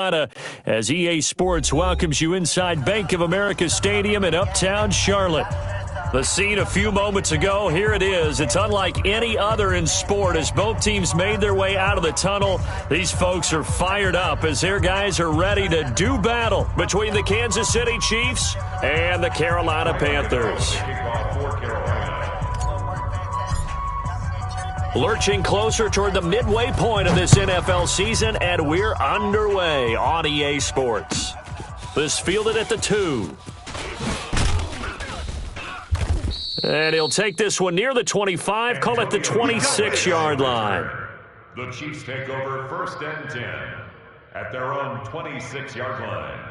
As EA Sports welcomes you inside Bank of America Stadium in Uptown Charlotte. The scene a few moments ago, here it is. It's unlike any other in sport as both teams made their way out of the tunnel. These folks are fired up as their guys are ready to do battle between the Kansas City Chiefs and the Carolina Panthers. Lurching closer toward the midway point of this NFL season, and we're underway on EA Sports. This fielded at the 2. And he'll take this one near the 25, call it the 26-yard line. The Chiefs take over 1st and 10 at their own 26-yard line.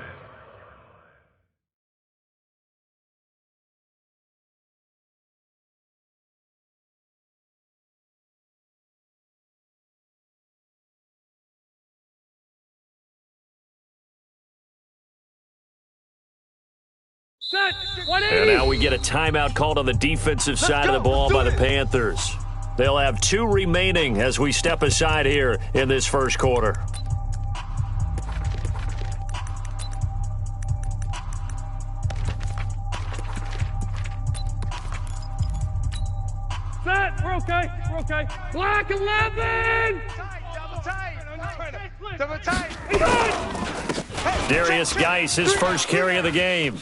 And now we get a timeout called on the defensive side of the ball by the Panthers. They'll have 2 remaining as we step aside here in this first quarter. Set, we're okay, we're okay. Black 11! Double tight. Darius Geis, his first carry of the game.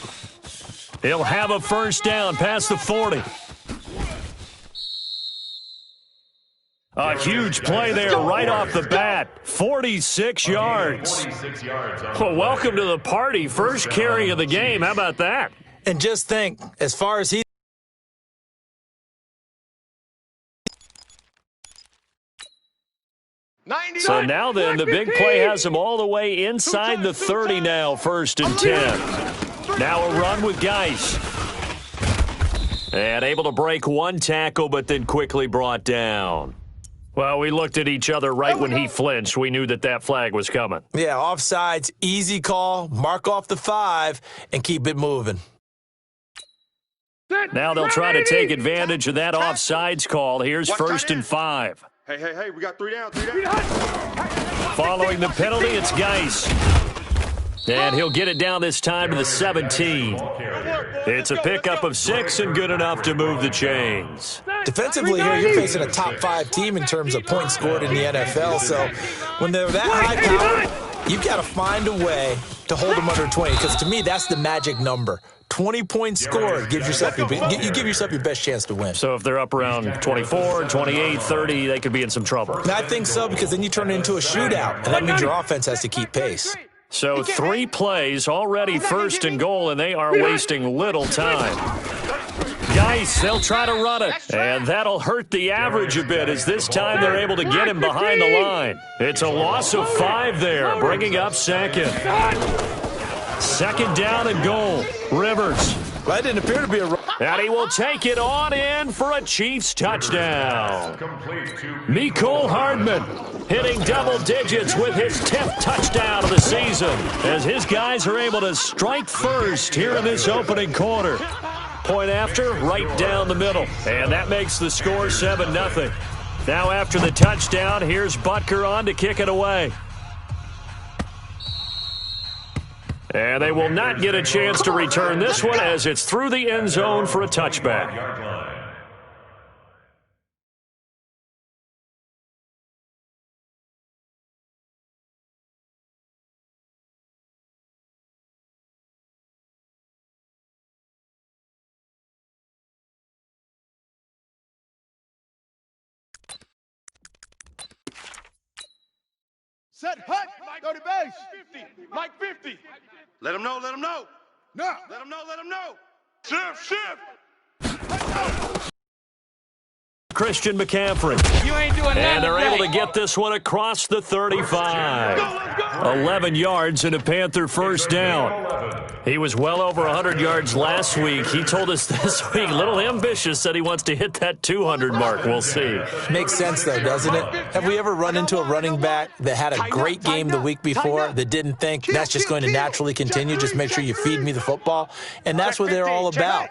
He'll have a first down past the 40. A huge play there right off the bat. 46 yards. Well, welcome to the party. First carry of the game. How about that? And just think, as far as he... So now then, the big play has him all the way inside the 30 now, 1st and 10. Now a run with Geis. And able to break one tackle, but then quickly brought down. Well, we looked at each other right when he flinched. We knew that that flag was coming. Yeah, offsides, easy call, mark off the 5, and keep it moving. Now they'll try to take advantage of that offsides call. Here's 1st and 5. Hey, we got 3 down. Following the penalty, it's Geis. And he'll get it down this time to the 17. It's a pickup of 6 and good enough to move the chains. Defensively here, you're facing a top 5 team in terms of points scored in the NFL. So when they're that high-powered, you've got to find a way to hold them under 20. Because to me, that's the magic number. 20 points scored gives yourself you give yourself your best chance to win. So if they're up around 24, 28, 30, they could be in some trouble. And I think so, because then you turn it into a shootout, and that means your offense has to keep pace. So 3 plays, already 1st and goal, and they are wasting little time. Geis, they'll try to run it, and that'll hurt the average a bit as this time they're able to get him behind the line. It's a loss of 5 there, bringing up 2nd. 2nd down and goal. Rivers. That didn't appear to be a... And he will take it on in for a Chiefs touchdown. Mecole Hardman hitting double digits with his 10th touchdown of the season as his guys are able to strike first here in this opening quarter. Point after, right down the middle. And that makes the score 7-0. Now after the touchdown, here's Butker on to kick it away. And they will not get a chance to return this one as it's through the end zone for a touchback. Set, hut, go to base. 50, Mike 50. Let him know. No. Let him know. Shift. Christian McCaffrey. You ain't doing that. And they're able to get this one across the 35. 11 yards and a Panther first down. He was well over 100 yards last week. He told us this week, a little ambitious, said he wants to hit that 200 mark. We'll see. Makes sense, though, doesn't it? Have we ever run into a running back that had a great game the week before that didn't think that's just going to naturally continue? Just make sure you feed me the football. And that's what they're all about.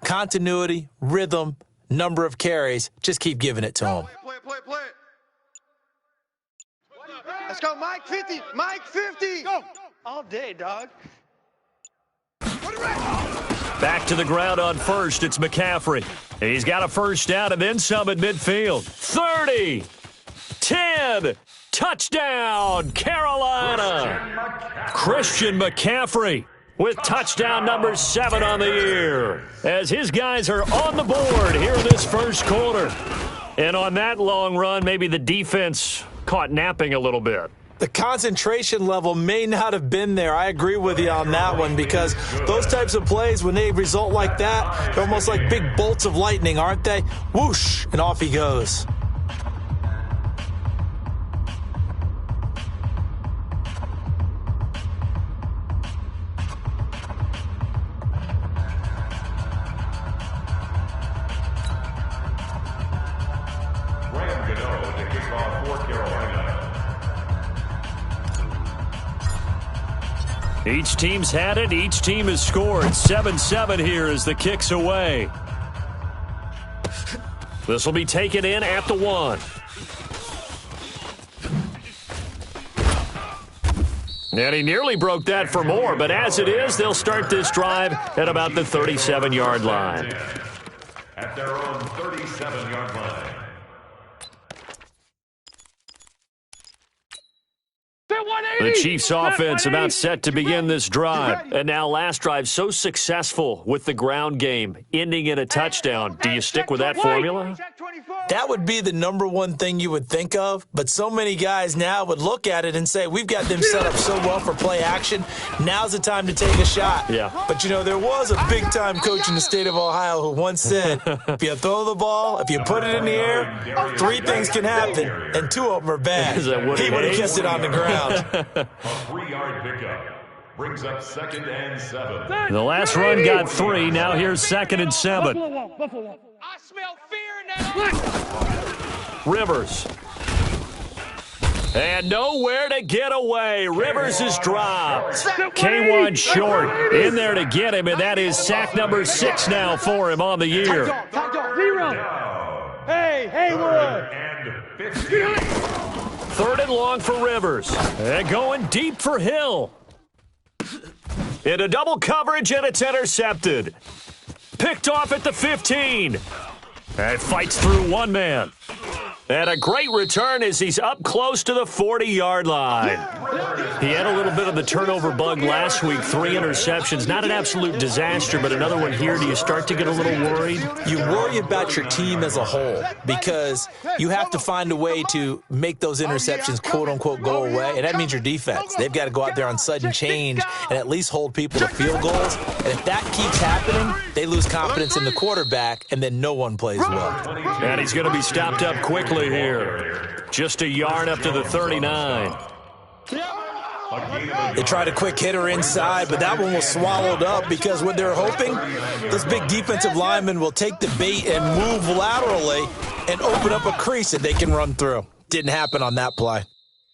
Continuity, rhythm, number of carries. Just keep giving it to them. Play it. Let's go, Mike 50. Mike 50. Go. All day, dog. Back to the ground on first. It's McCaffrey. He's got a first down and then some at midfield. 30, 10, touchdown, Carolina. Christian McCaffrey with touchdown number 7 on the year as his guys are on the board here in this first quarter. And on that long run, maybe the defense caught napping a little bit. The concentration level may not have been there. I agree with you on that one because those types of plays, when they result like that, they're almost like big bolts of lightning, aren't they? Whoosh, and off he goes. Each team's had it. Each team has scored. 7-7 here as the kick's away. This will be taken in at the 1. And he nearly broke that for more, but as it is, they'll start this drive at about the 37-yard line. At their own 37-yard line. The Chiefs offense about set to begin this drive. And now last drive so successful with the ground game, ending in a touchdown. Do you stick with that formula? That would be the number one thing you would think of, but so many guys now would look at it and say, we've got them set up so well for play action. Now's the time to take a shot. Yeah. But, you know, there was a big-time coach in the state of Ohio who once said, if you throw the ball, if you put it in the air, 3 things can happen, and 2 of them are bad. He would have kissed it on the ground. A 3-yard pickup brings up 2nd and 7. The last run got 3. Now here's 2nd and 7. I smell fear in that. Rivers. And nowhere to get away. Rivers is dropped. K1 short in there to get him, and that is sack number 6 now for him on the year. 0. Hey, Haywood. And 15. 3rd and long for Rivers. And going deep for Hill. Into double coverage, and it's intercepted. Picked off at the 15. And fights through one man. And a great return as he's up close to the 40-yard line. He had a little bit of the turnover bug last week, 3 interceptions. Not an absolute disaster, but another one here. Do you start to get a little worried? You worry about your team as a whole because you have to find a way to make those interceptions, quote-unquote, go away, and that means your defense. They've got to go out there on sudden change and at least hold people to field goals. And if that keeps happening, they lose confidence in the quarterback, and then no one plays well. And he's going to be stopped up quickly here. Just a yard up to the 39. They tried a quick hitter inside, but that one was swallowed up because what they're hoping, this big defensive lineman will take the bait and move laterally and open up a crease that they can run through. Didn't happen on that play.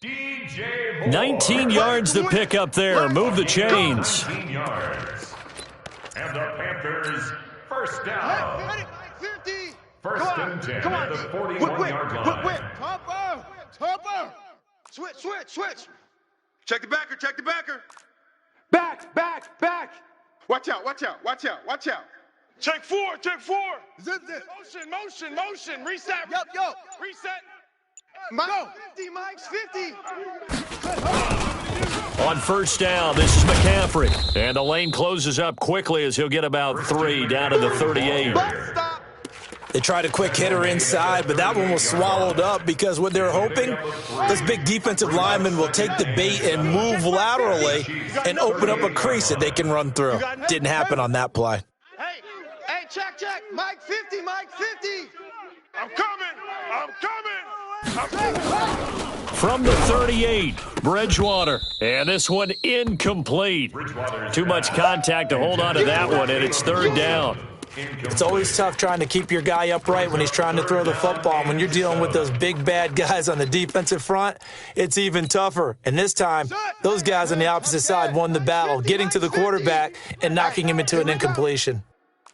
19 yards to pick up there. Move the chains. 19 yards. And the Panthers first down. 1st and 10 at the 41-yard line. Topper. Switch. Check the backer. Back. Watch out. Check 4. Zip. Motion. Reset. Yo. Reset. Mike 50, Mike's 50. On first down, this is McCaffrey. And the lane closes up quickly as he'll get about 3 down to the 38. They tried a quick hitter inside, but that one was swallowed up because what they're hoping, this big defensive lineman will take the bait and move laterally and open up a crease that they can run through. Didn't happen on that play. Hey, check. Mike 50. I'm coming. From the 38, Bridgewater. And this one incomplete. Too much contact to hold on to that one, and it's 3rd down. It's always tough trying to keep your guy upright when he's trying to throw the football. When you're dealing with those big, bad guys on the defensive front, it's even tougher. And this time, those guys on the opposite side won the battle, getting to the quarterback and knocking him into an incompletion.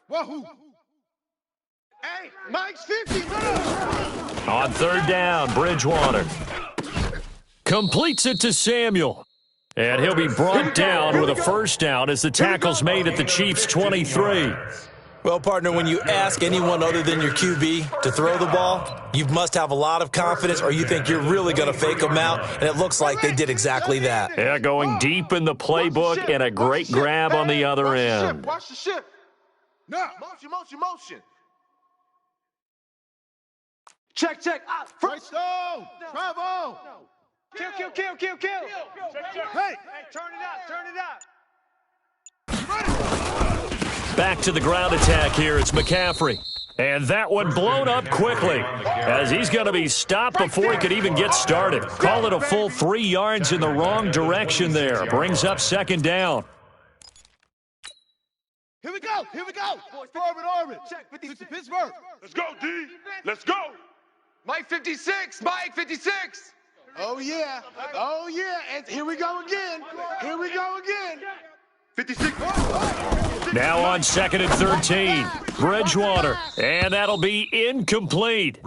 Wahoo. Hey, Mike's 50. On 3rd down, Bridgewater. Completes it to Samuel. And he'll be brought down with a first down as the tackle's made at the Chiefs' 23. Well, partner, when you ask anyone other than your QB to throw the ball, you must have a lot of confidence or you think you're really going to fake them out, and it looks like they did exactly that. Yeah, going deep in the playbook and a great grab on the other end. Watch the ship. No. Motion. Check. Right stone. Bravo. Kill. Hey, turn it up. Back to the ground attack here. It's McCaffrey. And that one blown up quickly as he's going to be stopped before he could even get started. Call it a full 3 yards in the wrong direction there. Brings up second down. Here we go. Orbit. Check. 56 Pittsburgh. Let's go, D. Let's go. Mike 56. Oh, yeah. And here we go again. 56. Now on 2nd and 13. Bridgewater. And that'll be incomplete.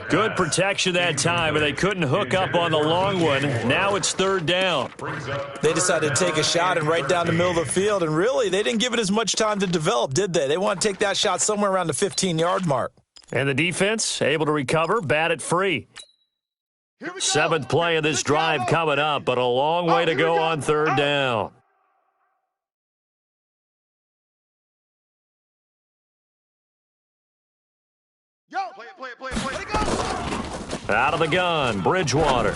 Good protection that time, and they couldn't hook up on the long one. Now it's 3rd down. They decided to take a shot and right down the middle of the field, and really, they didn't give it as much time to develop, did they? They want to take that shot somewhere around the 15-yard mark. And the defense able to recover, bat it free. 7th play of this drive coming up, but a long way to go on 3rd down. Play it. Out of the gun, Bridgewater.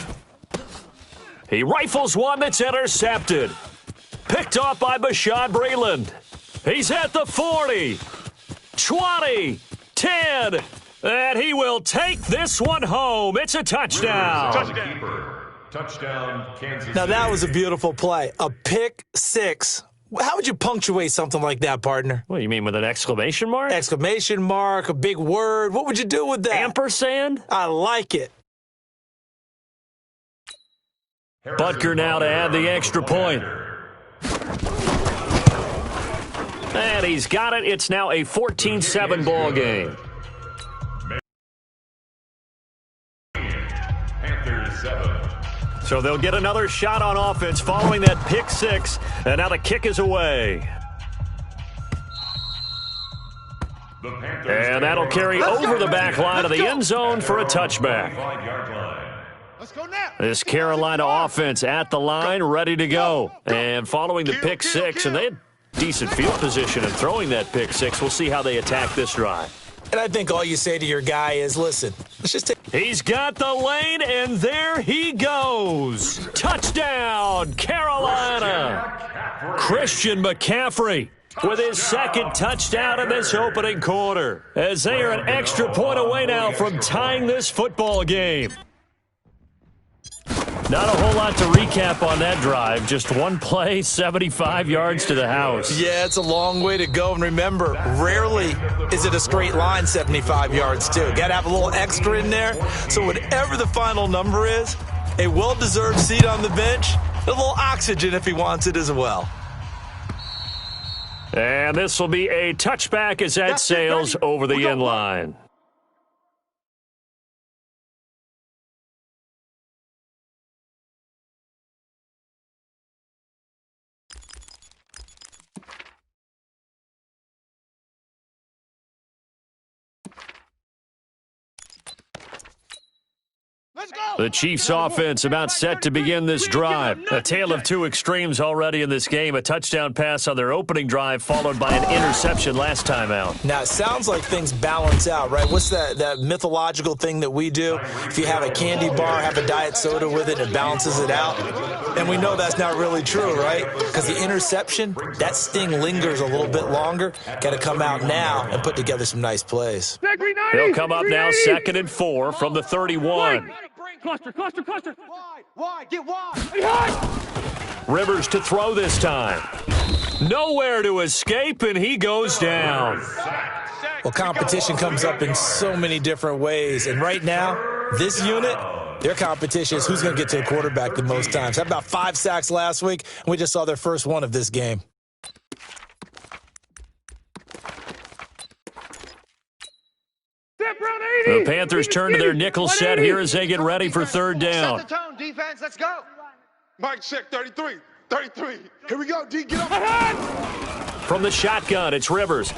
He rifles one that's intercepted. Picked off by Bashaud Breeland. He's at the 40, 20, 10, and he will take this one home. It's a touchdown. Touchdown, Kansas City. Now, that was a beautiful play. A pick six. How would you punctuate something like that, partner? What do you mean, with an exclamation mark? Exclamation mark, a big word. What would you do with that? Ampersand? I like it. Butker now to add the extra point. And he's got it. It's now a 14-7 ball game. Panthers 7. So they'll get another shot on offense following that pick six, and now the kick is away. And that'll carry over the back line of the end zone for a touchback. Let's go now. This Carolina offense at the line, ready to go. And following the pick six, and they had decent field position in throwing that pick six. We'll see how they attack this drive. And I think all you say to your guy is, listen, let's just take... He's got the lane, and there he goes. Touchdown, Carolina. Christian McCaffrey with his second touchdown in this opening quarter, as they are an extra point away now from tying this football game. Not a whole lot to recap on that drive. Just one play, 75 yards to the house. Yeah, it's a long way to go. And remember, rarely is it a straight line 75 yards, too. Got to have a little extra in there. So whatever the final number is, a well-deserved seat on the bench, a little oxygen if he wants it as well. And this will be a touchback as that sails over the end line. Let's go. The Chiefs offense about set to begin this drive. A tale of two extremes already in this game. A touchdown pass on their opening drive followed by an interception last time out. Now, it sounds like things balance out, right? What's that mythological thing that we do? If you have a candy bar, have a diet soda with it, it balances it out. And we know that's not really true, right? Because the interception, that sting lingers a little bit longer. Got to come out now and put together some nice plays. He'll come up now 2nd and 4 from the 31. Cluster. Wide, get wide. Rivers to throw this time. Nowhere to escape, and he goes down. Well, competition comes up in so many different ways. And right now, this unit, their competition is who's going to get to the quarterback the most times. Had about 5 sacks last week, and we just saw their first one of this game. The Panthers turn to their nickel set here as they get ready for third down. Set the tone, defense. Let's go. Mike, check 33. 33. Here we go, D. Get up. From the shotgun, it's Rivers.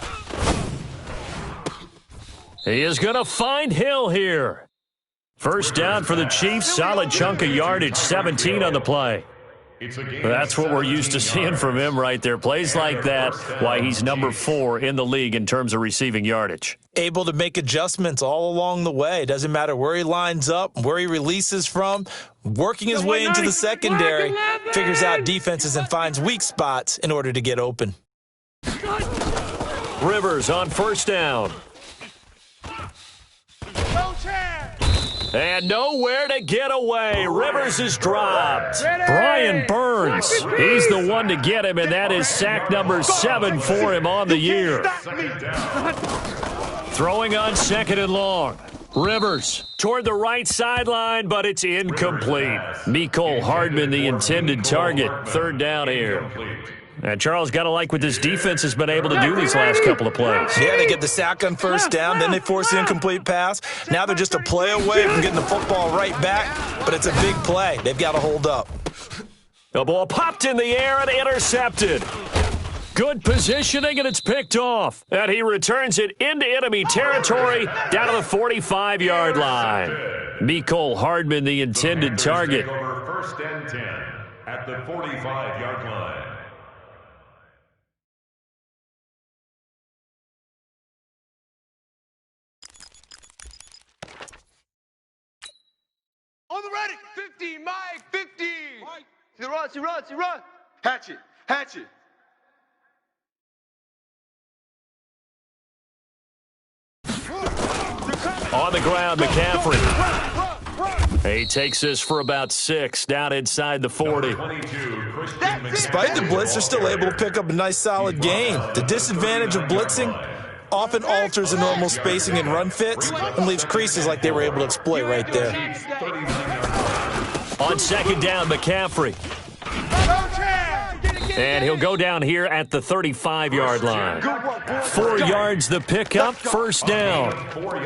He is going to find Hill here. First down for the Chiefs. Solid chunk of yardage, 17 on the play. That's what we're used to seeing from him right there. Plays like that, why he's number 4 in the league in terms of receiving yardage. Able to make adjustments all along the way. Doesn't matter where he lines up, where he releases from, working his way into the secondary, figures out defenses and finds weak spots in order to get open. Rivers on first down. And nowhere to get away. Rivers is dropped. Brian Burns, he's the one to get him, and that is sack number 7 for him on the year. Throwing on second and long. Rivers toward the right sideline, but it's incomplete. Mecole Hardman, the intended target. Third down here. And Charles, got to like what this defense has been able to do these last couple of plays. Yeah, they get the sack on first down, then they force the incomplete pass. Now they're just a play away from getting the football right back, but it's a big play. They've got to hold up. The ball popped in the air and intercepted. Good positioning, and it's picked off. And he returns it into enemy territory down to the 45-yard line. Mecole Hardman, the intended target. First and 10 at the 45-yard line. On the ready. 50, Mike, 50. Mike. He runs. Hatch it. On the ground, McCaffrey. He takes this for about 6, down inside the 40. Despite the blitz, they're still able to pick up a nice solid gain. The disadvantage of blitzing often alters the normal spacing and run fits and leaves creases like they were able to exploit right there. On second down, McCaffrey. And he'll go down here at the 35-yard line. 4 yards the pickup, first down.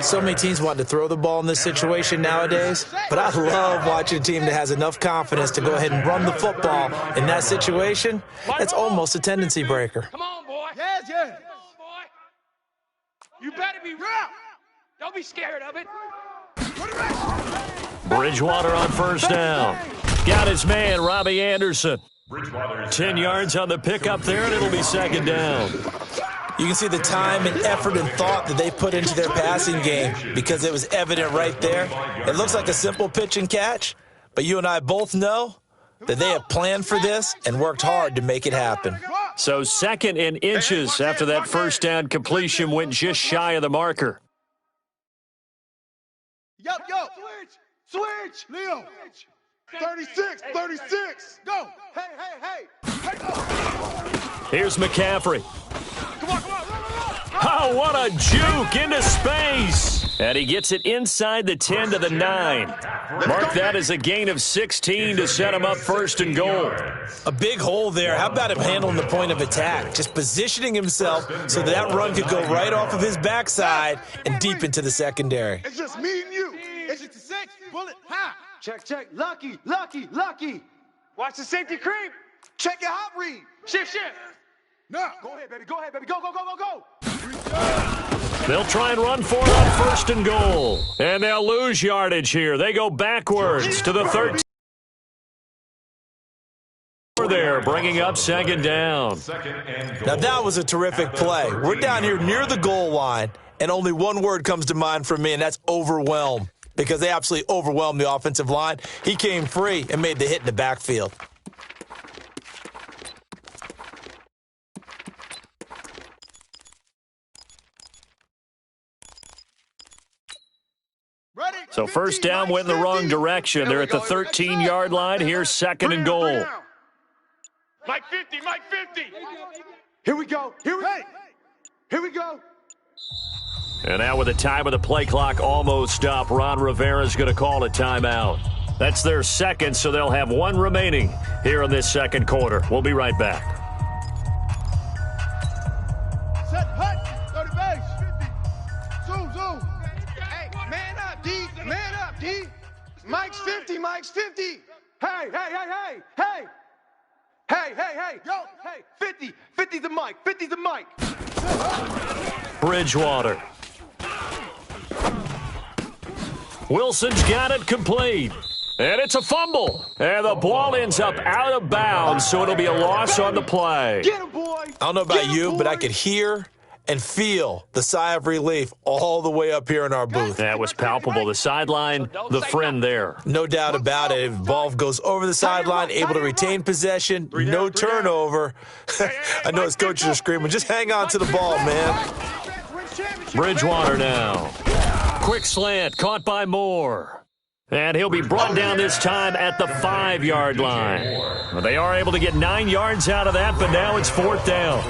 So many teams want to throw the ball in this situation nowadays, but I love watching a team that has enough confidence to go ahead and run the football in that situation. That's almost a tendency breaker. Come on, boy. Yes. Come on, boy. You better be real. Don't be scared of it. Bridgewater on first down. Got his man, Robbie Anderson. 10 yards on the pickup there, and it'll be second down. You can see the time and effort and thought that they put into their passing game because it was evident right there. It looks like a simple pitch and catch, but you and I both know that they have planned for this and worked hard to make it happen. So second and inches after that first down completion went just shy of the marker. Yo. Switch. Leo. 36. Go. Hey. Here's McCaffrey. Come on. Oh, what a juke into space. And he gets it inside the 10 to the 9. Mark that as a gain of 16 to set him up first and goal. A big hole there. How about him handling the point of attack? Just positioning himself so that run could go right off of his backside and deep into the secondary. It's just me and you. It's just a 6. Bullet. Ha. Check. Lucky. Watch the safety creep. Check your hot read. Shift. No. Go ahead, baby. Go. They'll try and run for it on first and goal. And they'll lose yardage here. They go backwards to the 13. There, bringing up second down. Now that was a terrific play. We're down here near the goal line, and only one word comes to mind for me, and that's overwhelm. Because they absolutely overwhelmed the offensive line. He came free and made the hit in the backfield. So first down went in the wrong direction. They're at the 13-yard line. Here's second and goal. Mike 50. Here we go. And now with the time of the play clock almost up, Ron Rivera's going to call a timeout. That's their second, so they'll have one remaining here in this second quarter. We'll be right back. Set, hut, 30 base, 50. Zoom. Hey, man Mike's 50. Hey. Yo. Hey, 50. 50's the Mike. 50's the Mike. Bridgewater. Wilson's got it complete. And it's a fumble. And the ball ends up out of bounds, so it'll be a loss on the play. Get him, boy. I don't know about you, but I could hear and feel the sigh of relief all the way up here in our booth. That was palpable. The sideline, the friend there. No doubt about it. If ball goes over the sideline, able to retain possession, no turnover. I know his coaches are screaming, just hang on to the ball, man. Bridgewater now. Quick slant, caught by Moore. And he'll be brought down this time at the 5-yard line. Well, they are able to get 9 yards out of that, but now it's 4th down.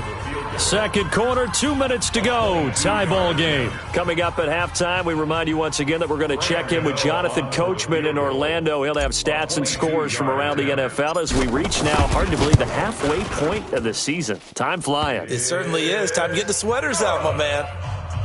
Second quarter, 2 minutes to go. Tie ball game. Coming up at halftime, we remind you once again that we're going to check in with Jonathan Coachman in Orlando. He'll have stats and scores from around the NFL as we reach now, hard to believe, the halfway point of the season. Time flying. It certainly is. Time to get the sweaters out, my man.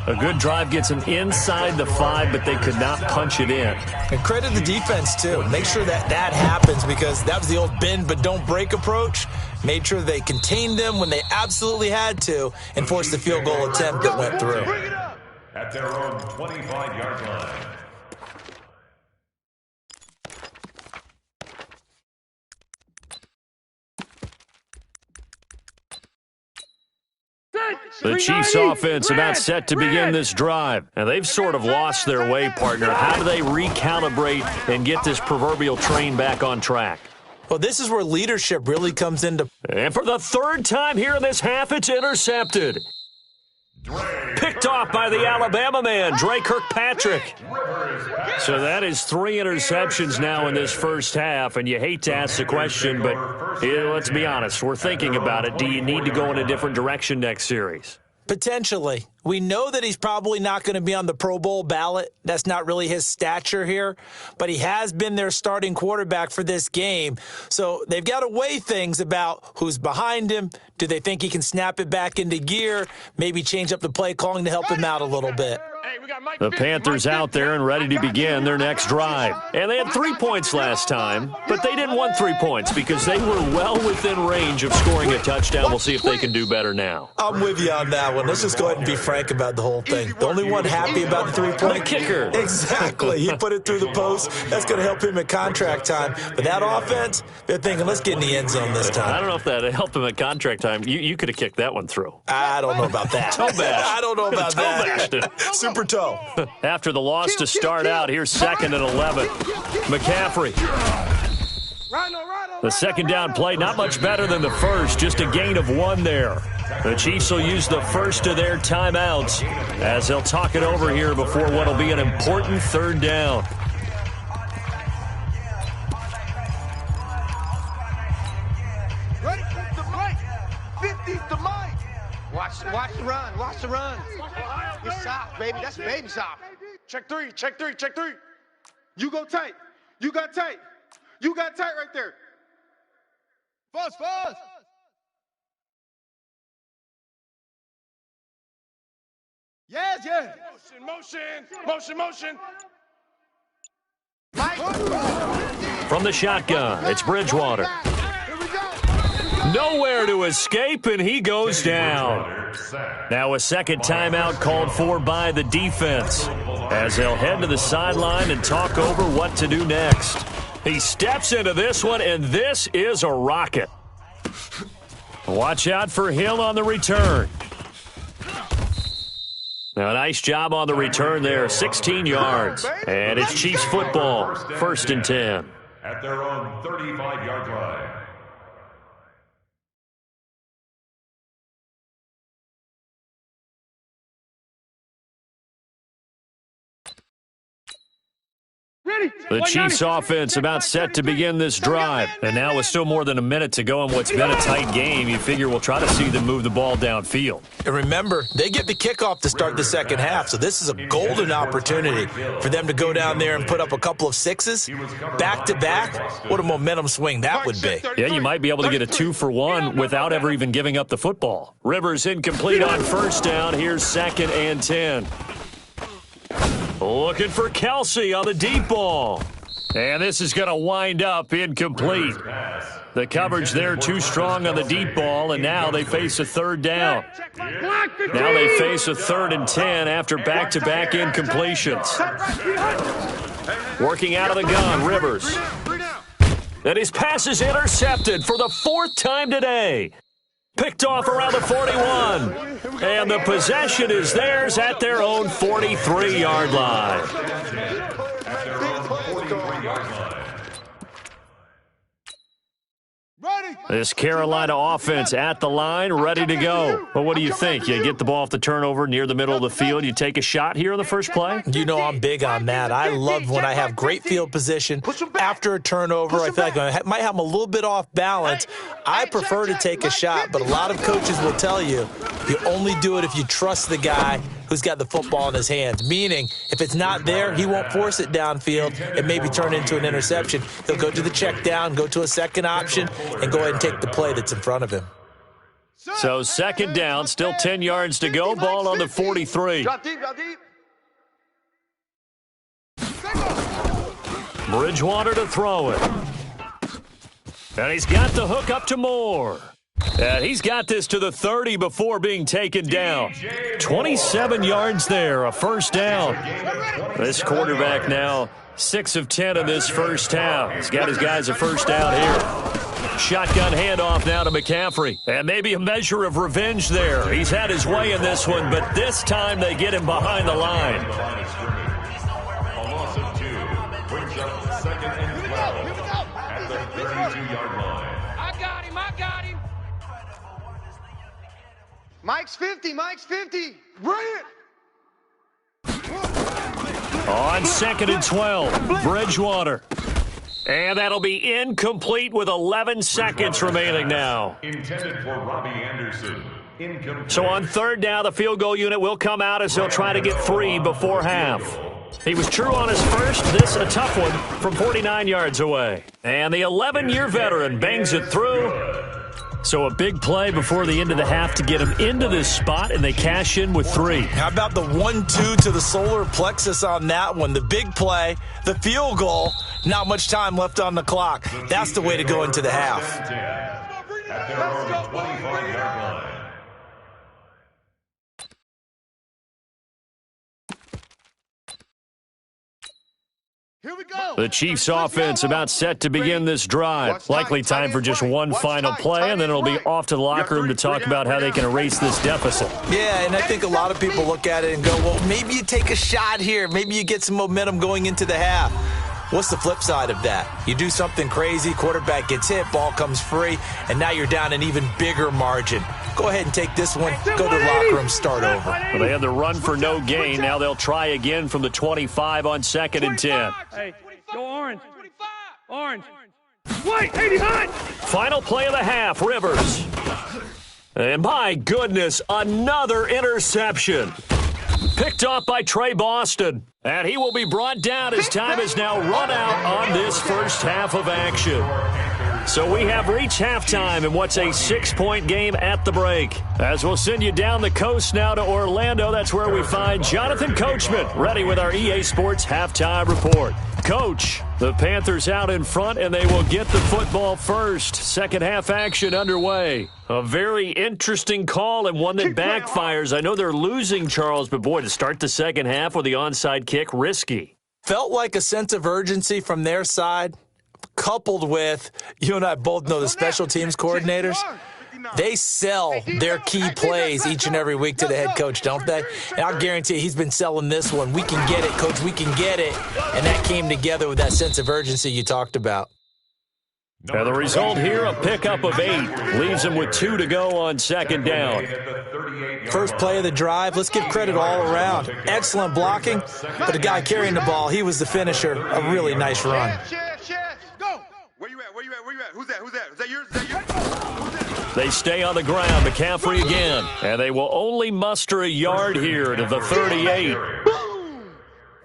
A good drive gets them inside the 5, but they could not punch it in. And credit the defense, too. Make sure that happens because that was the old bend but don't break approach. Made sure they contained them when they absolutely had to and forced the field goal attempt that went through. At their own 25-yard line. The Chiefs offense about set to begin this drive. And they've sort of lost their way, partner. How do they recalibrate and get this proverbial train back on track? Well, this is where leadership really comes into. And for the 3rd time here in this half, it's intercepted. Picked off by the Alabama man, Dre Kirkpatrick. So that is 3 interceptions now in this first half, and you hate to ask the question, but let's be honest, we're thinking about it. Do you need to go in a different direction next series? Potentially. We know that he's probably not going to be on the Pro Bowl ballot. That's not really his stature here. But he has been their starting quarterback for this game. So they've got to weigh things about who's behind him. Do they think he can snap it back into gear? Maybe change up the play calling to help him out a little bit. The Panthers out there and ready to begin their next drive. And they had 3 points last time, but they didn't want 3 points because they were well within range of scoring a touchdown. We'll see if they can do better now. I'm with you on that one. Let's just go ahead and be frank about the whole thing. The only one happy about the 3-point kicker. Exactly. He put it through the post. That's going to help him at contract time. But that offense, they're thinking, let's get in the end zone this time. I don't know if that helped him at contract time. You could have kicked that one through. I don't know about that. Toe bash. I don't know about that. Super toe. After the loss to start out, here's 2nd and 11. McCaffrey. The second down play, not much better than the first, just a gain of 1 there. The Chiefs will use the first of their timeouts as they'll talk it over here before what will be an important 3rd down. Ready? The Mike. 50's the Mike. Watch the run. Watch the run. It's soft, baby. That's baby soft. Check 3. Check 3. Check 3. You go tight. You got tight. You got tight right there. Fuzz. Yes. Motion. Mike. From the shotgun, it's Bridgewater. Nowhere to escape, and he goes down. Now a second timeout called for by the defense as they'll head to the sideline and talk over what to do next. He steps into this one, and this is a rocket. Watch out for Hill on the return. Now, a nice job on the return there, 16 yards. And it's Chiefs football, 1st and 10. At their own 35-yard line. The Chiefs offense about set to begin this drive. And now with still more than a minute to go in what's been a tight game, you figure we'll try to see them move the ball downfield. And remember, they get the kickoff to start the second half, so this is a golden opportunity for them to go down there and put up a couple of 6s back-to-back. What a momentum swing that would be. Yeah, you might be able to get a 2-for-1 without ever even giving up the football. Rivers incomplete on 1st down. Here's 2nd and 10. Looking for Kelsey on the deep ball. And this is going to wind up incomplete. The coverage there too strong on the deep ball, and now they face a third down. Now they face a 3rd and 10 after back-to-back incompletions. Working out of the gun, Rivers. And his pass is intercepted for the 4th time today. Picked off around the 41. And the possession is theirs at their own 43-yard line. This Carolina offense at the line, ready to go. Well, what do you think? You get the ball off the turnover near the middle of the field. You take a shot here in the first play? You know I'm big on that. I love when I have great field position after a turnover. I feel like I might have them a little bit off balance. I prefer to take a shot, but a lot of coaches will tell you you only do it if you trust the guy who's got the football in his hands, meaning if it's not there, he won't force it downfield and maybe turn into an interception. He'll go to the check down, go to a second option, and go ahead and take the play that's in front of him. So 2nd down, still 10 yards to go, ball on the 43. Bridgewater to throw it. And he's got the hook up to Moore. And he's got this to the 30 before being taken down. 27 yards there, a 1st down. This quarterback now 6 of 10 in this first half. He's got his guys a 1st down here. Shotgun handoff now to McCaffrey. And maybe a measure of revenge there. He's had his way in this one, but this time they get him behind the line. A loss of 2 brings up 2nd and 12 at the 32-yard line. I got him. Mike's 50. Bring it. On 2nd and 12, Bridgewater. And that'll be incomplete with 11 seconds remaining now. Intended for Robbie Anderson. Incomplete. So on 3rd down, the field goal unit will come out as they'll try to get 3 before half. He was true on his first, this a tough one from 49 yards away. And the 11-year veteran bangs it through. So a big play before the end of the half to get him into this spot, and they cash in with 3. How about the 1-2 to the solar plexus on that one? The big play, the field goal, not much time left on the clock. That's the way to go into the half. At their own 25-yard line. Here we go. The Chiefs offense about set to begin this drive. Likely time for just one final play, and then it'll be off to the locker room to talk about how they can erase this deficit. Yeah, and I think a lot of people look at it and go, well, maybe you take a shot here. Maybe you get some momentum going into the half. What's the flip side of that? You do something crazy, quarterback gets hit, ball comes free, and now you're down an even bigger margin. Go ahead and take this one, go to the locker room, start over. Well, they had the run for no gain. Now they'll try again from the 25 on 2nd and 10. Hey, go orange. Orange. White, hey, behind. Final play of the half, Rivers. And my goodness, another interception. Picked off by Trey Boston. And he will be brought down as time is now run out on this first half of action. So we have reached halftime in what's a 6-point game at the break. As we'll send you down the coast now to Orlando, that's where we find Jonathan Coachman ready with our EA Sports halftime report. Coach, the Panthers out in front, and they will get the football first. Second half action underway. A very interesting call and one that backfires. I know they're losing, Charles, but boy, to start the second half with the onside kick, risky. Felt like a sense of urgency from their side, coupled with, you and I both know the special teams coordinators. They sell their key plays each and every week to the head coach, don't they? And I'll guarantee you he's been selling this one. We can get it, coach, we can get it. And that came together with that sense of urgency you talked about. Now the result here, a pickup of 8. Leaves them with 2 to go on second down. First play of the drive, let's give credit all around. Excellent blocking, but the guy carrying the ball, he was the finisher. A really nice run. Go. Where you at? Where you at? Where you at? Who's that? Who's that? Is that yours? Is that yours? They stay on the ground. McCaffrey again. And they will only muster a yard here to the 38.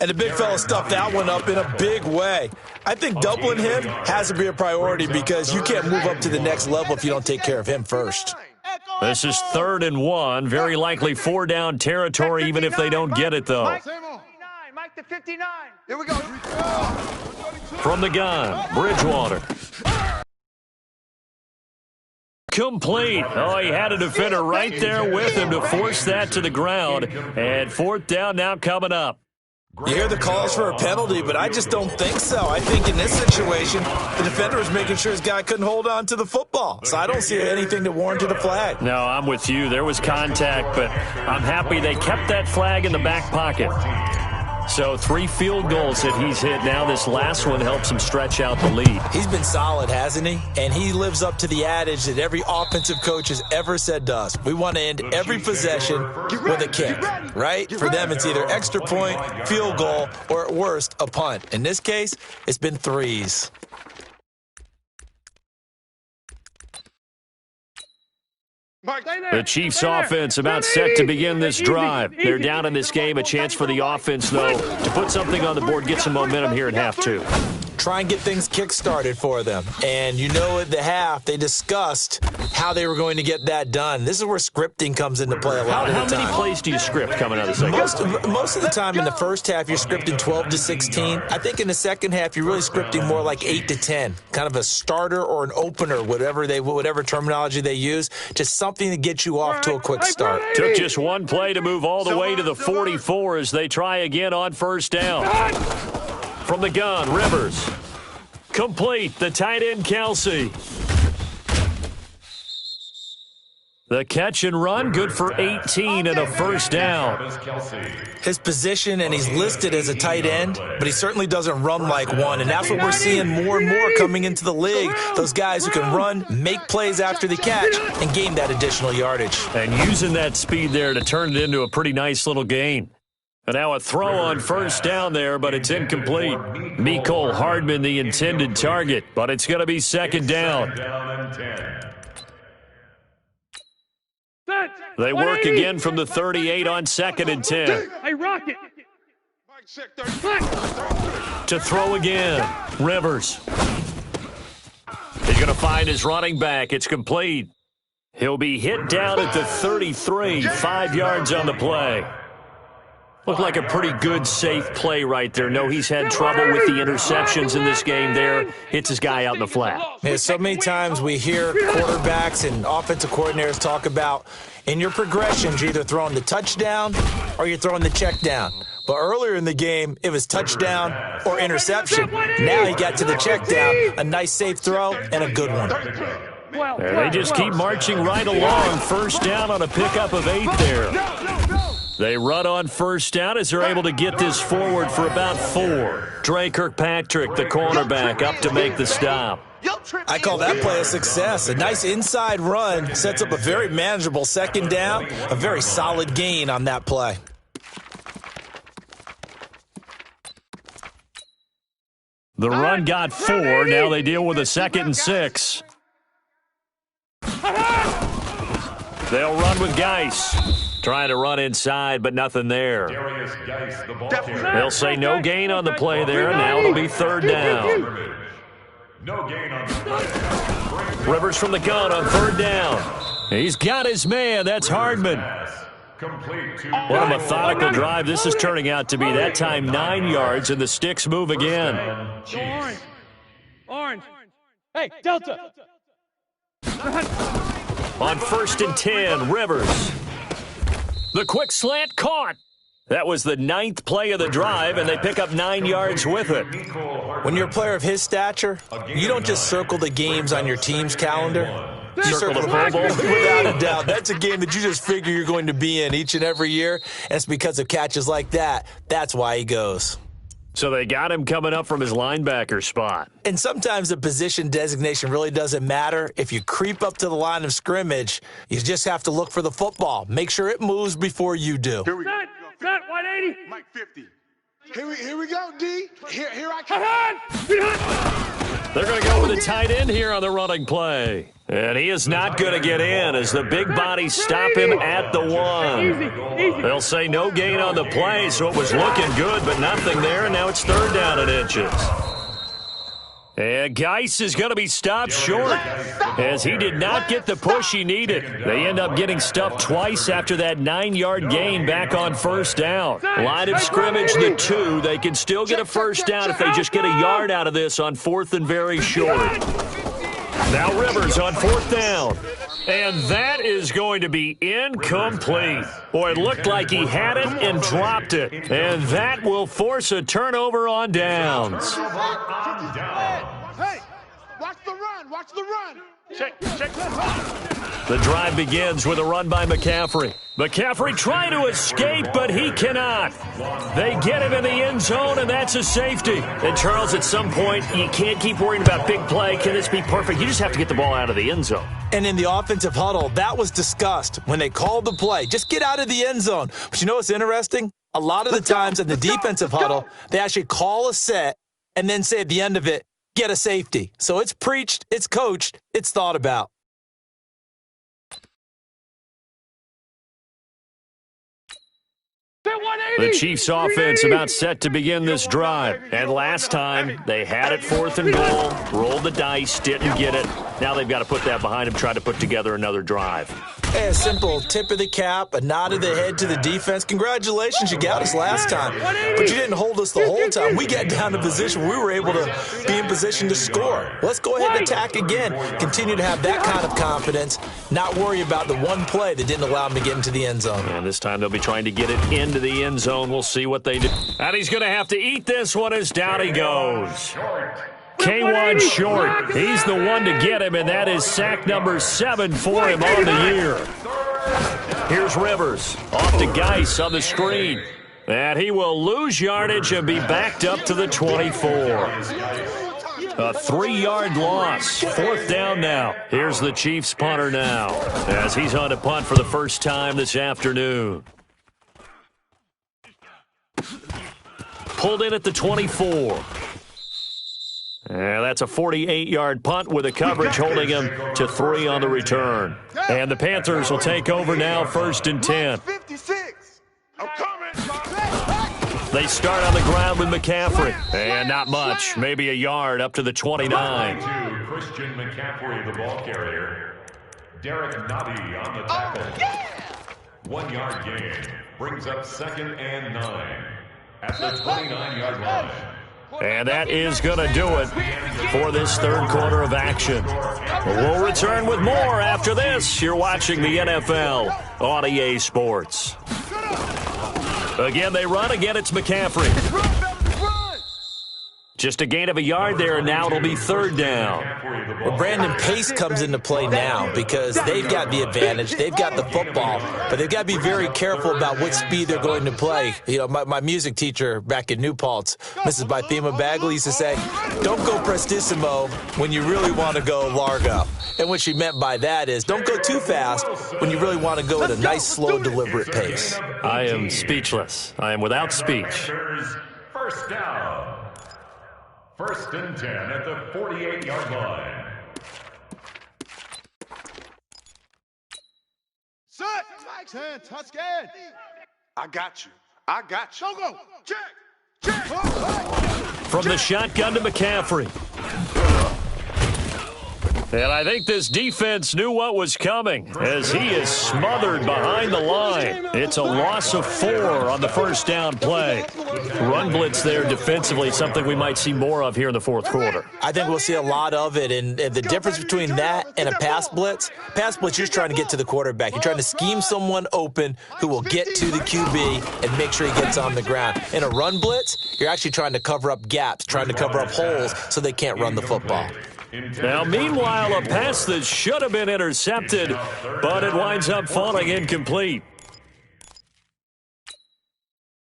And the big fella stuffed that one up in a big way. I think doubling him has to be a priority because you can't move up to the next level if you don't take care of him first. This is 3rd and 1. Very likely 4-down territory even if they don't get it, though. at the 59. Here we go. From the gun, Bridgewater. Complete. Oh, he had a defender right there with him to force that to the ground. And fourth down now coming up. You hear the calls for a penalty, but I just don't think so. I think in this situation, the defender was making sure his guy couldn't hold on to the football. So I don't see anything that warranted a flag. No, I'm with you. There was contact, but I'm happy they kept that flag in the back pocket. So 3 field goals that he's hit now. This last one helps him stretch out the lead. He's been solid, hasn't he? And he lives up to the adage that every offensive coach has ever said to us. We want to end every possession with a kick, right? For them, it's either extra point, field goal, or at worst, a punt. In this case, it's been 3s. The Chiefs' offense about set to begin this drive. They're down in this game. A chance for the offense, though, to put something on the board, get some momentum here in half 2. Try and get things kick-started for them. And you know at the half, they discussed how they were going to get that done. This is where scripting comes into play a lot of the time. How many plays do you script coming out of the second? Most of the time in the first half, you're scripting 12 to 16. I think in the second half, you're really scripting more like 8 to 10. Kind of a starter or an opener, whatever terminology they use. Just something to get you off to a quick start. Took just one play to move all the way to the 44 as they try again on first down. From the gun, Rivers. Complete. The tight end, Kelsey. The catch and run, good for 18 and a first down. His position, and he's listed as a tight end, but he certainly doesn't run like one, and that's what we're seeing more and more coming into the league. Those guys who can run, make plays after the catch, and gain that additional yardage. And using that speed there to turn it into a pretty nice little gain. And now a throw on first down there, but it's incomplete. Mecole Hardman, the intended target, but it's going to be second down. They work again from the 38 on 2nd and 10. Hey, Rocket. To throw again, Rivers. He's going to find his running back. It's complete. He'll be hit down at the 33, 5 yards on the play. Looked like a pretty good, safe play right there. No, he's had trouble with the interceptions in this game there. Hits his guy out in the flat. Yeah, so many times we hear quarterbacks and offensive coordinators talk about in your progressions, you're either throwing the touchdown or you're throwing the check down. But earlier in the game, it was touchdown or interception. Now he got to the check down, a nice safe throw, and a good one. And they just keep marching right along. First down on a pickup of 8 there. They run on first down as they're able to get this forward for about 4. Dre Kirkpatrick, the cornerback, up to make the stop. I call that play a success. A nice inside run sets up a very manageable second down, a very solid gain on that play. The run got 4. Now they deal with a 2nd and 6. They'll run with Geis. Trying to run inside, but nothing there. They'll say no gain on the play there. Now it'll be third down. No gain on the play. Rivers from the gun on third down. He's got his man. That's Hardman. What a methodical drive this is turning out to be. That time 9 yards, and the sticks move again. Orange. Orange. Hey, Delta. On 1st and 10, Rivers. The quick slant caught. That was the 9th play of the drive, and they pick up 9 yards with it. When you're a player of his stature, you don't just circle the games on your team's calendar. You Circle the Pro Bowl? Without a doubt. That's a game that you just figure you're going to be in each and every year, and it's because of catches like that. That's why he goes. So they got him coming up from his linebacker spot. And sometimes the position designation really doesn't matter. If you creep up to the line of scrimmage, you just have to look for the football. Make sure it moves before you do. Here we go. Set, 180. Mike 50. Here we go, D. Here I come. They're going to go with a tight end here on the running play. And he is not going to get in as the big bodies stop him at the 1. They'll say no gain on the play, so it was looking good, but nothing there, and now it's third down and inches. And Geis is going to be stopped short as he did not get the push he needed. They end up getting stuffed twice after that 9-yard gain back on first down. Line of scrimmage, the 2. They can still get a first down if they just get a yard out of this on 4th and very short. Now Rivers on 4th down. And that is going to be incomplete. Boy, it looked like he had it and dropped it. And that will force a turnover on downs. Hey, watch the run. Watch the run. Check. The drive begins with a run by McCaffrey. McCaffrey trying to escape, but he cannot. They get him in the end zone, and that's a safety. And, Charles, at some point, you can't keep worrying about big play. Can this be perfect? You just have to get the ball out of the end zone. And in the offensive huddle, that was discussed when they called the play. Just get out of the end zone. But you know what's interesting? A lot of the times in the defensive huddle, they actually call a set and then say at the end of it, get a safety. So it's preached, it's coached, it's thought about. The Chiefs offense about set to begin this drive. And last time, they had it 4th and goal, rolled the dice, didn't get it. Now they've got to put that behind them, try to put together another drive. Hey, a simple tip of the cap, a nod of the head to the defense. Congratulations, you got us last time. But you didn't hold us the whole time. We got down to position where we were able to be in position to score. Let's go ahead and attack again. Continue to have that kind of confidence, not worry about the one play that didn't allow them to get into the end zone. And this time they'll be trying to get it into the end zone. We'll see what they do. And he's going to have to eat this one as down he goes. K1 short. He's the one to get him, and that is sack number 7 for him on the year. Here's Rivers. Off to Geis on the screen. And he will lose yardage and be backed up to the 24. A 3-yard loss. 4th down now. Here's the Chiefs punter now as he's on to punt for the first time this afternoon. Pulled in at the 24. And that's a 48-yard punt with a coverage holding him to 3 on the return. And the Panthers will take over now, 1st and 10. 56. I'm coming. They start on the ground with McCaffrey. And not much, maybe a yard up to the 29. Christian McCaffrey, the ball carrier. Derek Nobby on the tackle. 1-yard gain brings up 2nd and 9 at the 29-yard line. And that is going to do it for this third quarter of action. We'll return with more after this. You're watching the NFL on EA Sports. Again, they run. Again, it's McCaffrey. Just a gain of a yard there, and now it'll be 3rd down. Well, Brandon, pace comes into play now because they've got the advantage. They've got the football, but they've got to be very careful about what speed they're going to play. You know, my music teacher back in New Paltz, Mrs. Bythema Bagley, used to say, don't go prestissimo when you really want to go largo. And what she meant by that is don't go too fast when you really want to go at a nice, slow, deliberate pace. I am speechless. I am without speech. First down. 1st and 10 at the 48-yard line. Set. 10. Touchdown. I got you. Don't go. Check. From the shotgun to McCaffrey. And I think this defense knew what was coming as he is smothered behind the line. It's a loss of 4 on the first down play. Run blitz there defensively, something we might see more of here in the 4th quarter. I think we'll see a lot of it, and the difference between that and a pass blitz, you're just trying to get to the quarterback. You're trying to scheme someone open who will get to the QB and make sure he gets on the ground. In a run blitz, you're actually trying to cover up gaps, trying to cover up holes so they can't run the football. Now, meanwhile, a pass that should have been intercepted, but it winds up falling incomplete.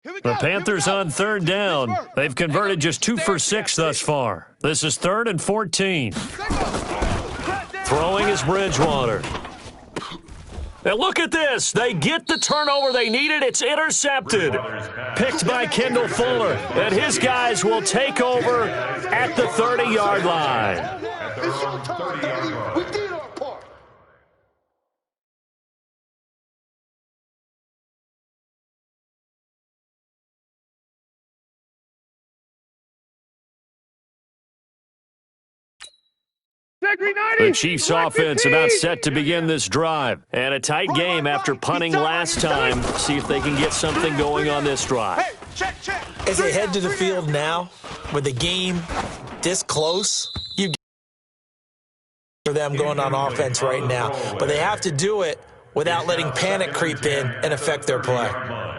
The Panthers on 3rd down. They've converted just 2 for 6 thus far. This is 3rd and 14. Throwing is Bridgewater. And look at this. They get the turnover they needed. It's intercepted. Picked by Kendall Fuller. And his guys will take over at the 30-yard line. It's your time, baby. We did The Chiefs offense about set to begin this drive. And a tight game after punting last time. See if they can get something going on this drive. As they head to the field now, with the game this close, you for them going on offense right now. But they have to do it without letting panic creep in and affect their play.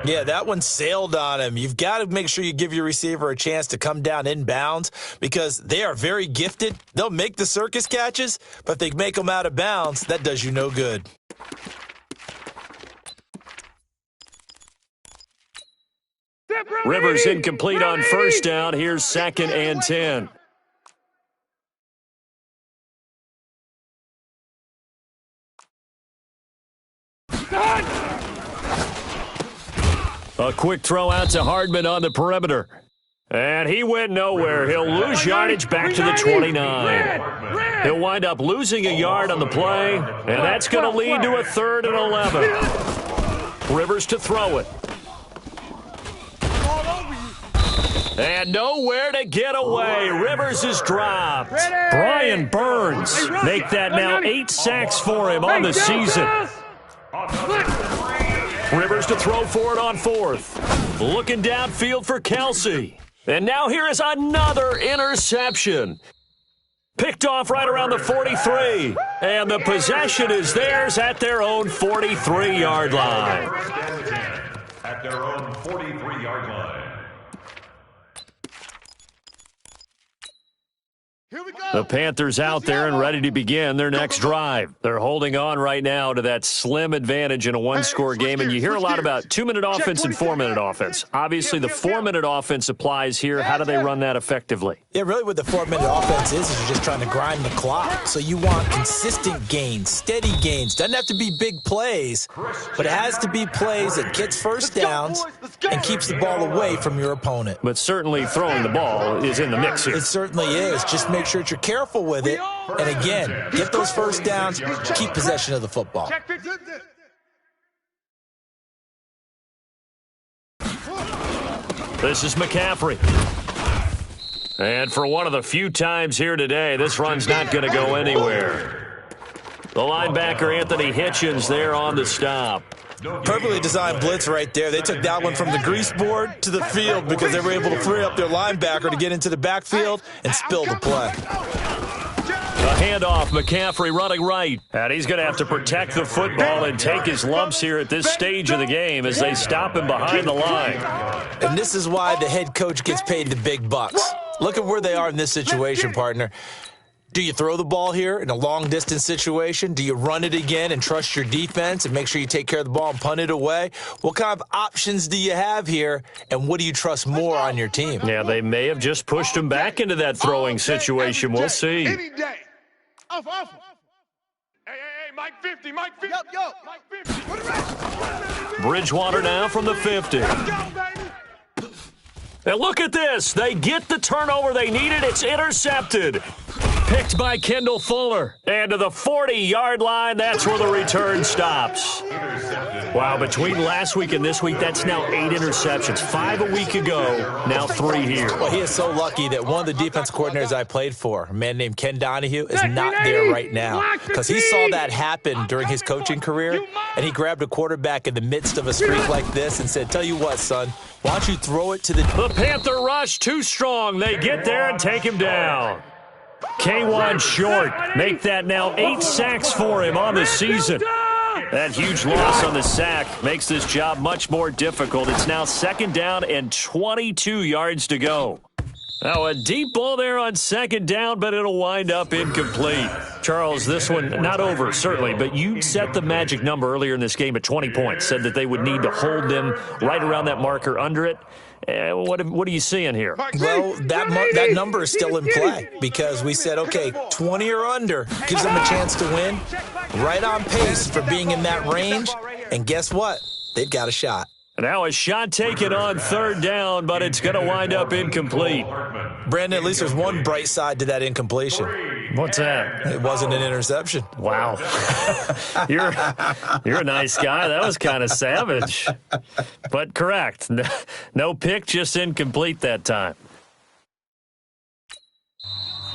Yeah, that one sailed on him. You've got to make sure you give your receiver a chance to come down inbounds because they are very gifted. They'll make the circus catches, but if they make them out of bounds, that does you no good. Rivers incomplete on first down. Here's 2nd and 10. A quick throw out to Hardman on the perimeter. And he went nowhere. He'll lose yardage back to the 29. He'll wind up losing a yard on the play, and that's going to lead to a 3rd and 11. Rivers to throw it. And nowhere to get away. Rivers is dropped. Brian Burns make that now 8 sacks for him on the season. Rivers to throw for it on 4th. Looking downfield for Kelsey. And now here is another interception. Picked off right around the 43. And the possession is theirs at their own 43-yard line. At their own 43-yard line. The Panthers out there and ready to begin their next drive. They're holding on right now to that slim advantage in a one-score game, and you hear a lot about 2-minute offense and 4-minute offense. Obviously, the 4-minute offense applies here. How do they run that effectively? Yeah, really what the 4-minute offense is you're just trying to grind the clock. So you want consistent gains, steady gains. Doesn't have to be big plays, but it has to be plays that gets first downs and keeps the ball away from your opponent. But certainly throwing the ball is in the mix here. It certainly is. Just make sure that you're careful with it. And again, get those first downs, keep possession of the football. This is McCaffrey. And for one of the few times here today, this run's not going to go anywhere. The linebacker, Anthony Hitchens, there on the stop. Perfectly designed blitz right there. They took that one from the grease board to the field because they were able to free up their linebacker to get into the backfield and spill the play. A handoff, McCaffrey running right. And he's going to have to protect the football and take his lumps here at this stage of the game as they stop him behind the line. And this is why the head coach gets paid the big bucks. Look at where they are in this situation, partner. Do you throw the ball here in a long-distance situation? Do you run it again and trust your defense and make sure you take care of the ball and punt it away? What kind of options do you have here, and what do you trust more on your team? Yeah, they may have just pushed him back into that throwing situation. We'll see. Any day. Off. Hey, Mike 50, Mike 50. Yo, Mike 50. Bridgewater now from the 50. And look at this. They get the turnover they needed. It's intercepted. Picked by Kendall Fuller. And to the 40-yard line, that's where the return stops. Wow, between last week and this week, that's now 8 interceptions. 5 a week ago, now 3 here. Well, he is so lucky that one of the defense coordinators I played for, a man named Ken Donahue, is not there right now. Because he saw that happen during his coaching career, and he grabbed a quarterback in the midst of a streak like this and said, tell you what, son, why don't you throw it to the... The Panther rush too strong. They get there and take him down. K1 short. Make that now 8 sacks for him on the season. That huge loss on the sack makes this job much more difficult. It's now 2nd down and 22 yards to go. Now a deep ball there on 2nd down, but it'll wind up incomplete. Charles, this one not over, certainly, but you set the magic number earlier in this game at 20 points, said that they would need to hold them right around that marker under it. What are you seeing here? Well, that number is still in play because we said, okay, 20 or under gives them a chance to win. Right on pace for being in that range. And guess what? They've got a shot. Now a shot taken on 3rd down, but it's going to wind up incomplete. Brandon, at least there's one bright side to that incompletion. What's that? It wasn't an interception. Wow. You're a nice guy. That was kind of savage. But correct. No pick, just incomplete that time.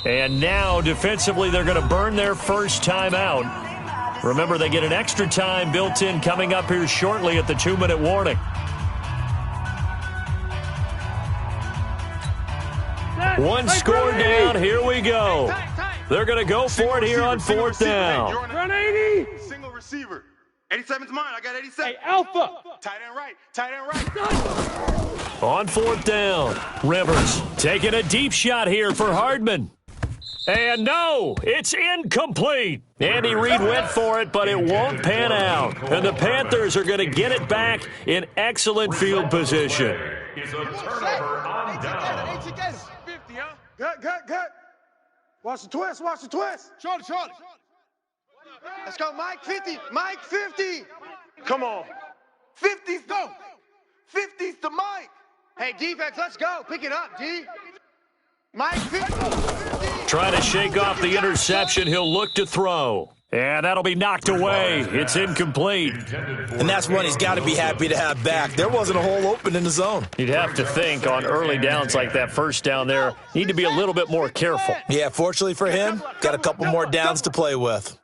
And now, defensively, they're going to burn their first timeout. Remember, they get an extra time built in coming up here shortly at the 2-minute warning. One score down. Here we go. They're going to go for it here on 4th down. Run 80. Single receiver. 87's mine. I got 87. Hey, Alpha. Tight end right. Tight end right. On 4th down, Rivers taking a deep shot here for Hardman. And no, it's incomplete. Andy Reid went for it, but it won't pan out. And the Panthers are going to get it back in excellent field position. Is a turnover on down. 50, huh? Good. Watch the twist. Shorty. Let's go, Mike 50. Mike 50. Come on. 50's go. 50's to Mike. Hey, defense, let's go. Pick it up, D. Mike 50. Trying to shake off the interception. He'll look to throw. And that'll be knocked away. It's incomplete. And that's one he's got to be happy to have back. There wasn't a hole open in the zone. You'd have to think on early downs like that first down there, need to be a little bit more careful. Yeah, fortunately for him, got a couple more downs to play with.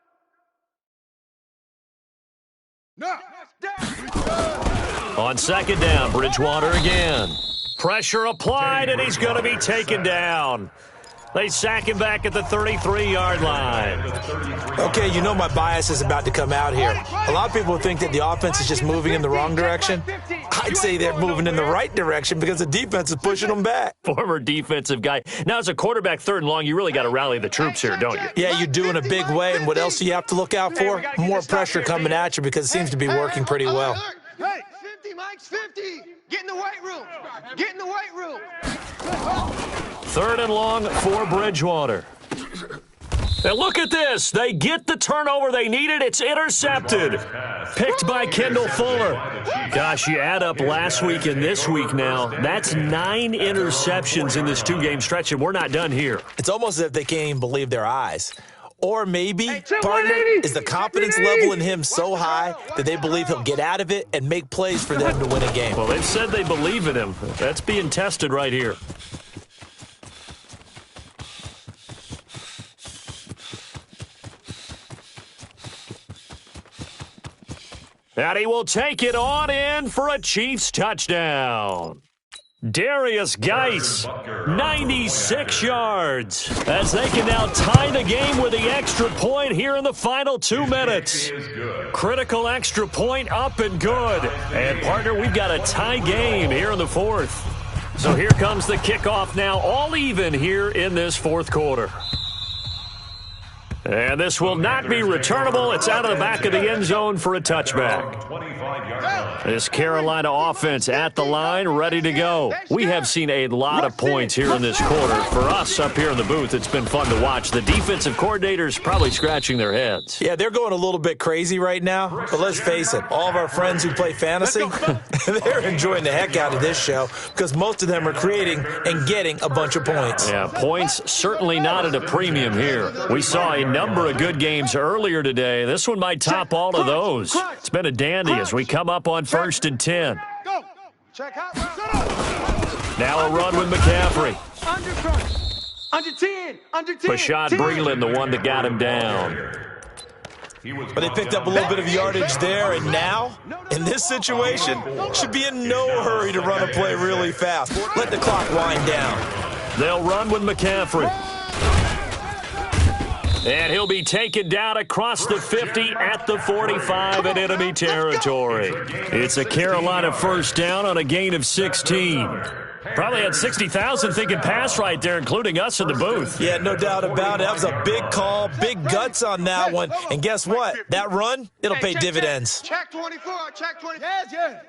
On 2nd down, Bridgewater again. Pressure applied, and he's going to be taken down. They sack him back at the 33-yard line. Okay, you know my bias is about to come out here. A lot of people think that the offense is just moving in the wrong direction. I'd say they're moving in the right direction because the defense is pushing them back. Former defensive guy. Now, as a quarterback 3rd and long, you really got to rally the troops here, don't you? Yeah, you do in a big way, and what else do you have to look out for? More pressure coming at you because it seems to be working pretty well. Hey, 50, Mike's 50. Get in the weight room. Get in the weight room. 3rd and long for Bridgewater. And look at this. They get the turnover they needed. It's intercepted. Picked by Kendall Fuller. Gosh, you add up last week and this week now. That's 9 interceptions in this 2-game stretch, and we're not done here. It's almost as if they can't even believe their eyes. Or maybe, partner, is the confidence level in him so high that they believe he'll get out of it and make plays for them to win a game. Well, they've said they believe in him. That's being tested right here. And he will take it on in for a Chiefs touchdown. Darius Geis, 96 yards, as they can now tie the game with the extra point here in the final 2 minutes. Critical extra point up and good. And, partner, we've got a tie game here in the 4th. So here comes the kickoff now, all even here in this 4th quarter. And this will not be returnable. It's out of the back of the end zone for a touchback. This Carolina offense at the line, ready to go. We have seen a lot of points here in this quarter. For us up here in the booth, it's been fun to watch. The defensive coordinators probably scratching their heads. Yeah, they're going a little bit crazy right now. But let's face it, all of our friends who play fantasy, they're enjoying the heck out of this show because most of them are creating and getting a bunch of points. Yeah, points certainly not at a premium here. We saw a number of good games earlier today. This one might top all of those. It's been a dandy as we come up on 1st and 10. Now a run with McCaffrey. Under 10. Bashad Breeland, the one that got him down. But they picked up a little bit of yardage there, and now, in this situation, should be in no hurry to run a play really fast. Let the clock wind down. They'll run with McCaffrey. And he'll be taken down across the 50 at the 45 in enemy territory. It's a Carolina first down on a gain of 16. Probably had 60,000 thinking pass right there, including us in the booth. Yeah, no doubt about it. That was a big call, big guts on that one. And guess what? That run, it'll pay dividends. Check 24. Check 24. Yes.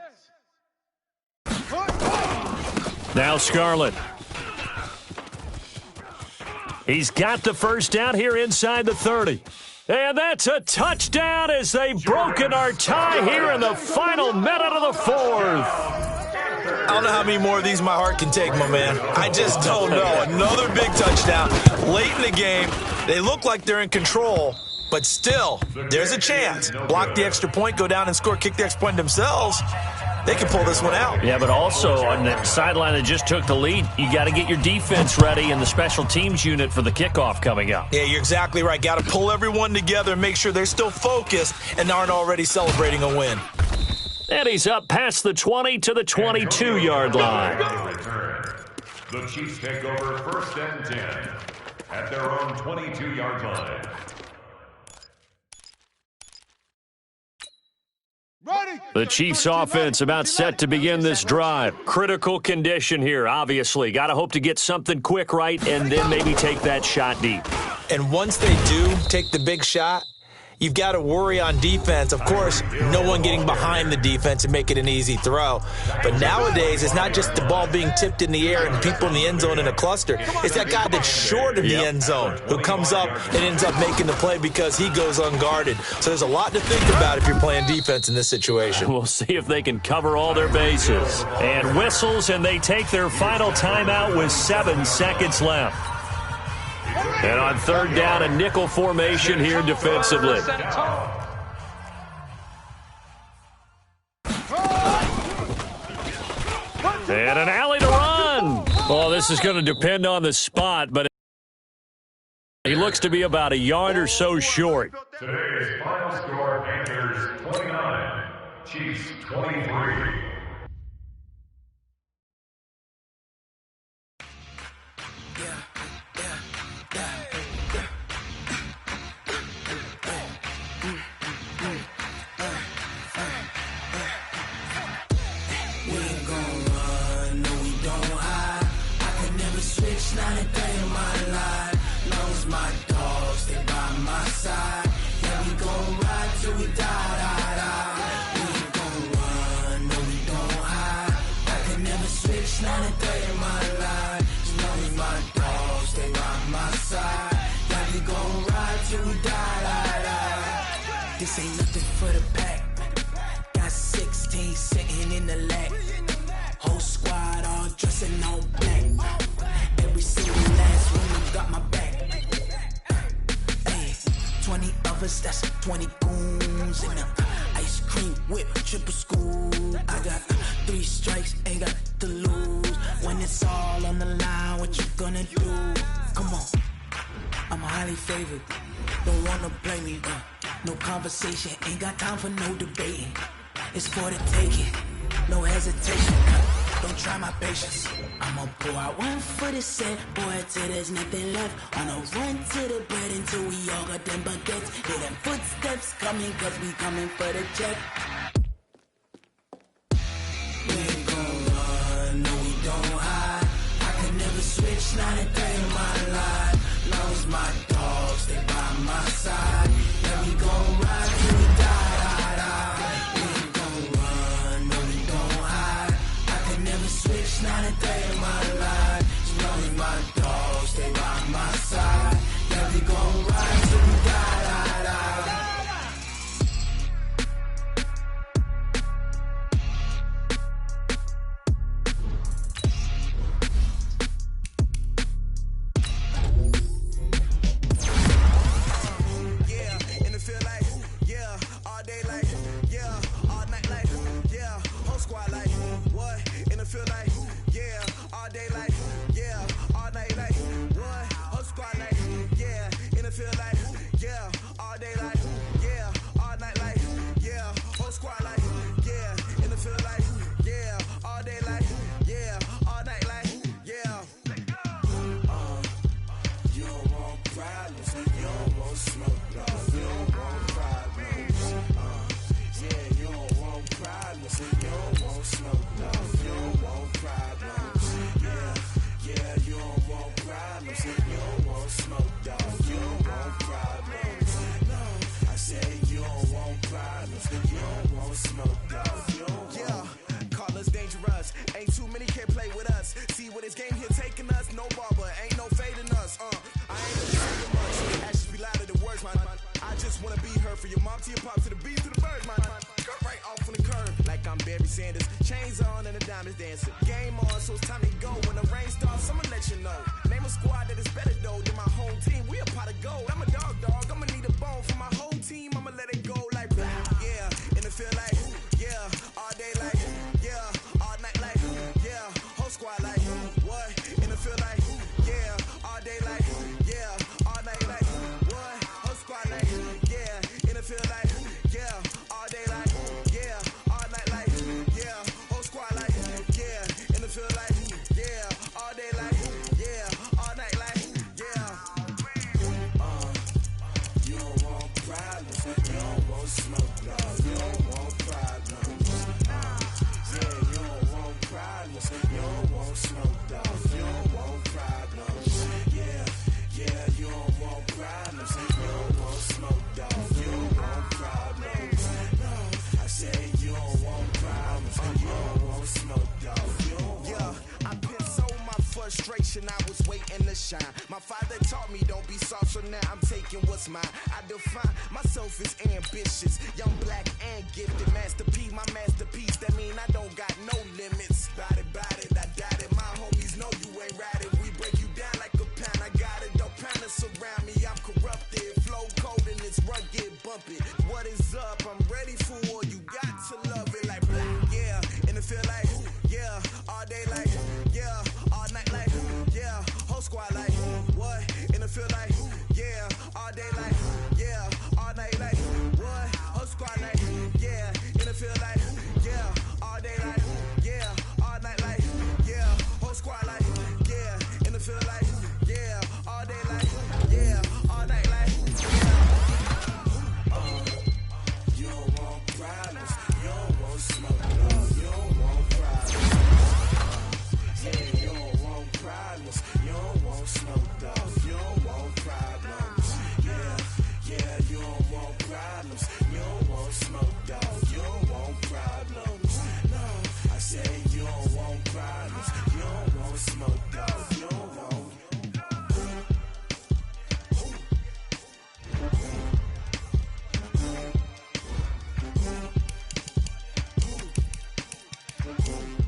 Now Scarlett. He's got the first down here inside the 30. And that's a touchdown as they've broken our tie here in the final minute of the 4th. I don't know how many more of these my heart can take, my man. I just don't know. Another big touchdown late in the game. They look like they're in control, but still, there's a chance. Block the extra point, go down and score, kick the extra point themselves. they can pull this one out. Yeah, but also on the sideline that just took the lead, you got to get your defense ready and the special teams unit for the kickoff coming up. Yeah, you're exactly right. Got to pull everyone together and make sure they're still focused and aren't already celebrating a win. And he's up past the 20 to the 22-yard line. The Chiefs take over 1st and 10 at their own 22-yard line. The Chiefs offense about set to begin this drive. Critical condition here, obviously. Got to hope to get something quick right and then maybe take that shot deep. And once they do take the big shot, you've got to worry on defense. Of course, no one getting behind the defense and make it an easy throw. But nowadays, it's not just the ball being tipped in the air and people in the end zone in a cluster. It's that guy that's short of the end zone who comes up and ends up making the play because he goes unguarded. So there's a lot to think about if you're playing defense in this situation. We'll see if they can cover all their bases. And whistles, and they take their final timeout with 7 seconds left. And on 3rd down, a nickel formation here defensively. And an alley to run. Well, this is going to depend on the spot, but he looks to be about a yard or so short. Today's final score, Panthers 29, Chiefs 23. Not a day in my life, long as my dogs, they by my side. Yeah, we gon' ride till we die. We ain't gon' run, no, we don't hide. I can never switch, not a day in my life. As long as my dogs, they by my side. Yeah, we gon' ride till we die. This ain't nothing for the pack. Got 16 sitting in the lag. Whole squad all dressing all black. Every single last one got my back. Hey, 20 of us, that's 20 goons. And ice cream whip, triple scoop. I got 3 strikes, ain't got to lose. When it's all on the line, what you gonna do? Come on, I'm highly favored. Don't wanna play me, no conversation, ain't got time for no debating. It's for the taking, no hesitation. Don't try my patience. I'ma pour out one for the set, boy, till there's nothing left. On a run to the bread until we all got them baguettes. Hear them footsteps coming, cause we coming for the check. We ain't gon' run, no, we don't hide. I can never switch, not a day in my life. Long as my dogs, they by my side. Yeah, we gon' ride till we die. Switch, not a day in my life. As long as my dogs stay by my side. Yeah, we gon' ride till we die. Yeah, and it feel like, yeah, all day like, yeah, all night like, yeah, whole squad like, what? Feel like, yeah, all day like, yeah, all night like, what? Whole squad like, yeah, and it feel like, yeah, all day like, yeah, all night like, yeah, whole squad like, yeah, and it feel like, yeah, all day like, yeah, all night like, yeah. You don't want problems, you don't want smoke, you don't want problems. Yeah, you don't want problems, you don't want smoke. Ain't too many can play with us. See what this game here taking us. No barber, ain't no fading us. I ain't really saying much. Actions be louder than words, man. I just wanna be heard for your mom to your pop to the beat to the birds, man. Cut right off on the curb like I'm Barry Sanders. Chains on and the diamonds dancing. Game on, so it's time to go. When the rain starts, I'ma let you know. Name a squad that is better though than my home team. We a pot of gold. I'm a dog. I'ma need a bone for my whole team. I'ma let it go like blah. Yeah, and it feel like, yeah, all day like, yeah. frustration, I was waiting to shine. My father taught me don't be soft, so now I'm taking what's mine. I define myself as ambitious, young, black, and gifted. Master P, my masterpiece, that mean I don't got no limits. Bout it, I doubt it. My homies know you ain't ratted. We break you down like a pound. I got it, don't pound to surround me. I'm corrupted, flow cold and it's rugged, bumpy. What is up? I'm ready for war. You got to love it like black, yeah. And it feel like, yeah, all day like, yeah, all night like, yeah, whole squad like, what? And it feel like, yeah, all day like, yeah, all night like, what? Whole squad like, yeah, and it feel like, yeah, all day like, yeah, all night like, yeah, whole squad like, yeah, and it feel like, yeah, all day like, yeah, all night like, you don't want problems, you don't want smoke, you don't want problems. Yeah, you don't want problems, you don't want smoke, dog, you don't want problems. Yeah, you don't want problems, you don't want smoke, dog, you don't want problems. No, I say you don't want problems, you don't want smoke, dog, you don't want. Ooh.